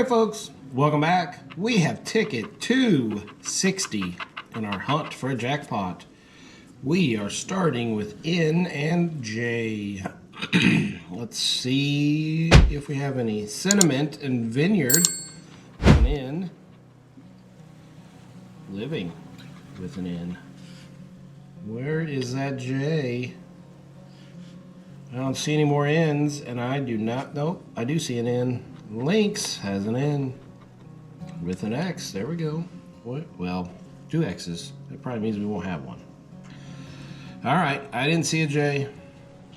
Hey folks, welcome back. We have ticket 260 in our hunt for a jackpot. We are starting with N and J. Let's see if we have any Sentiment and Vineyard with an N. Living with an N. Where is that J? I don't see any more N's, and I do not. Nope, I do see an N. Links has an N with an X. There we go. What? Well, two X's. That probably means we won't have one. All right, I didn't see a J.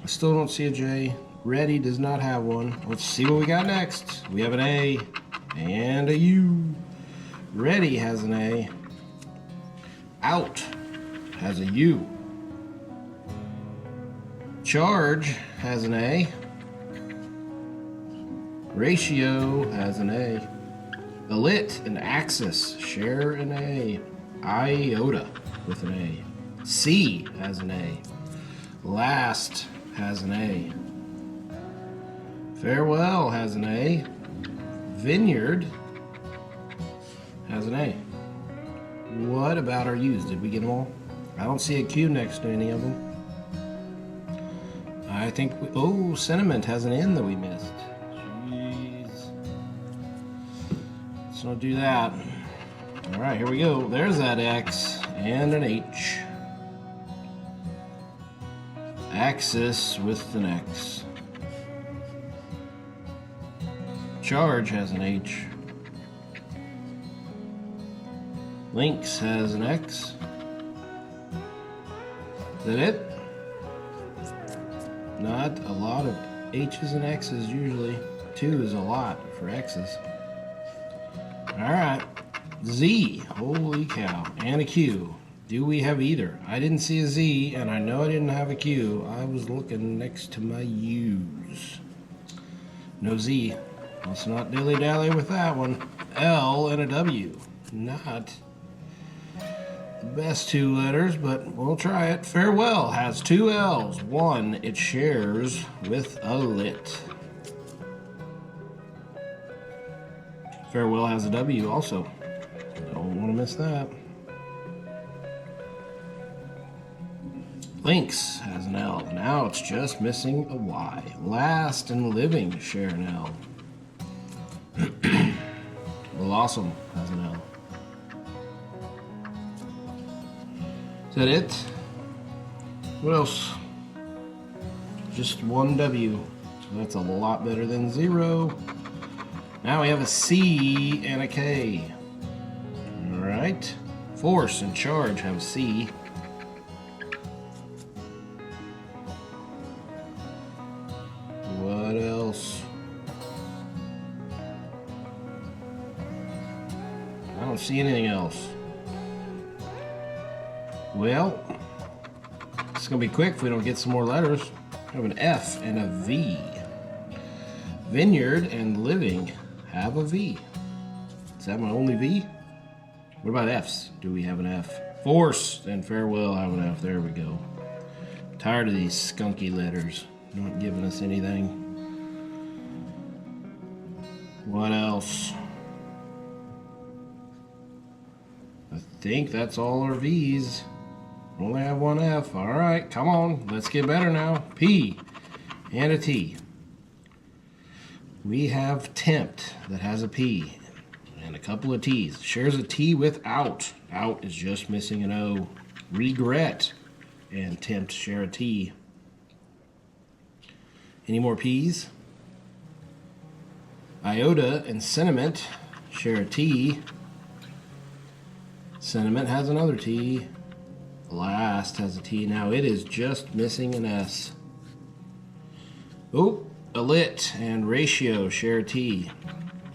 I still don't see a J. Ready does not have one. Let's see what we got next. We have an A and a U. Ready has an A. Out has a U. Charge has an A. Ratio has an A. Elit and Axis share an A. Iota with an A. C has an A. Last has an A. Farewell has an A. Vineyard has an A. What about our U's? Did we get them all? I don't see a Q next to any of them. I think oh, Sentiment has an N that we missed. Jeez. Let's not do that. All right, here we go. There's that X and an H. Axis with an X. Charge has an H. Links has an X. Is that it? Not a lot of H's and X's usually. 2 is a lot for X's. Alright. Z. Holy cow. And a Q. Do we have either? I didn't see a Z, and I know I didn't have a Q. I was looking next to my U's. No Z. Let's not dilly-dally with that one. L and a W. Not the best two letters, but we'll try it. Farewell has 2 L's. One it shares with a lit. Farewell has a W also. Don't want to miss that. Links has an L. Now it's just missing a Y. Last and Living share an L. Blossom has an L. Is that it? What else? Just one W. So that's a lot better than 0. Now we have a C and a K. Alright. Force and Charge have C. What else? I don't see anything else. Well, it's going to be quick if we don't get some more letters. I have an F and a V. Vineyard and Living have a V. Is that my only V? What about F's? Do we have an F? Force and Farewell have an F. There we go. Tired of these skunky letters. Not giving us anything. What else? I think that's all our V's. Only have one F. All right, come on. Let's get better now. P and a T. We have Tempt that has a P and a couple of T's. Shares a T with Out. Out is just missing an O. Regret and Tempt share a T. Any more P's? Iota and Sentiment share a T. Sentiment has another T. Last has a T. Now it is just missing an S. Oh, Elit and Ratio share a T.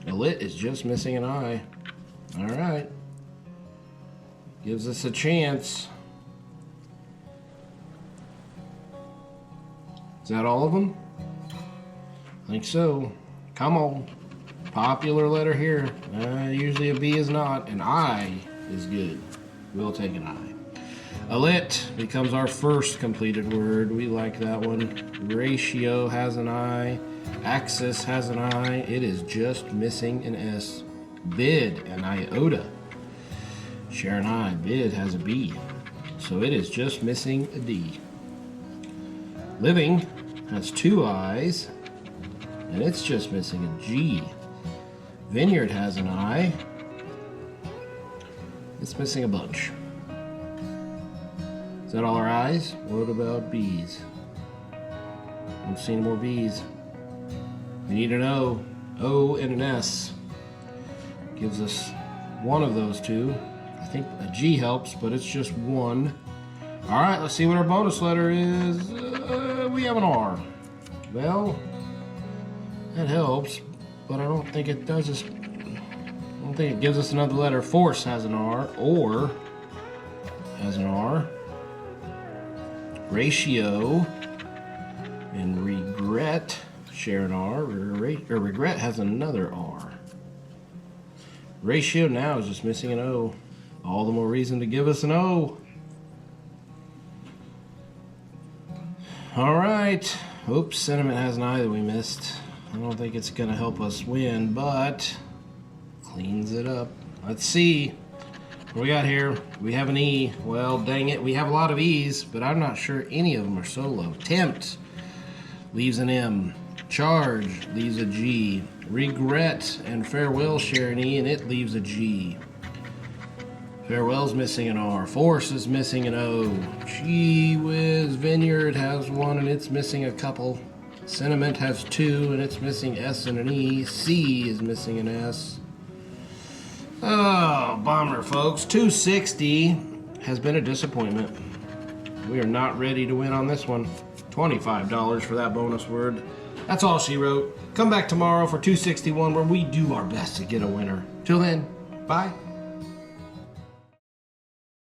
Elit is just missing an I. All right. Gives us a chance. Is that all of them? I think so. Come on. Popular letter here. Usually a B is not. An I is good. We'll take an I. Alit becomes our first completed word. We like that one. Ratio has an I. Axis has an I. It is just missing an S. Bid, an iota. Share an I. Bid has a B. So it is just missing a D. Living has two I's. And it's just missing a G. Vineyard has an I. It's missing a bunch. Is that all our I's? What about B's? Don't see any more B's. We need an O. O and an S. Gives us one of those two. I think a G helps, but it's just one. All right, let's see what our bonus letter is. We have an R. Well, that helps, but I don't think it does us. I don't think it gives us another letter. Force has an R. Or has an R. Ratio and regret share an R. Regret has another R. Ratio now is just missing an O. All the more reason to give us an O. All right. Oops, sentiment has an I that we missed. I don't think it's going to help us win, but cleans it up. Let's see. What we got here? We have an E. Well, dang it. We have a lot of E's, but I'm not sure any of them are solo. Tempt leaves an M. Charge leaves a G. Regret and farewell share an E, and it leaves a G. Farewell's missing an R. Force is missing an O. Gee whiz. Vineyard has one, and it's missing a couple. Sentiment has two, and it's missing S and an E. C is missing an S. Oh, bummer, folks. 260 has been a disappointment. We are not ready to win on this one. $25 for that bonus word. That's all she wrote. Come back tomorrow for 261, where we do our best to get a winner. Till then, bye.